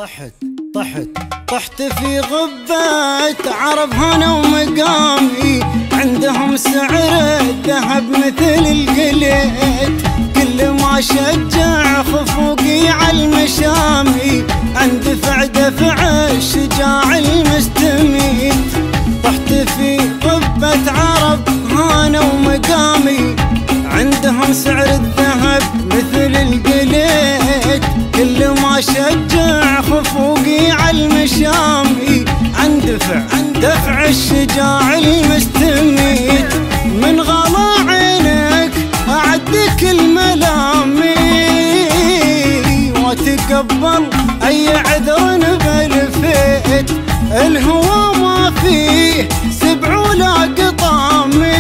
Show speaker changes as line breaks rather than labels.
طحت في غبة عرب هنا ومقامي، عندهم سعر الذهب مثل القليت، كل ما شجع خفوقي عالمشامي، اندفع دفع الشجاع المستميت. طحت في غبة عرب هنا ومقامي، عندهم سعر الذهب مثل القليت، كل ما شجع خفوقي عالمشامي، اندفع دفع الشجاع المستميت. من غلا عينك اعدك الملامي، واتقبل اي عذر بالفيت، الهوى ما فيه سبع ولا قطامي،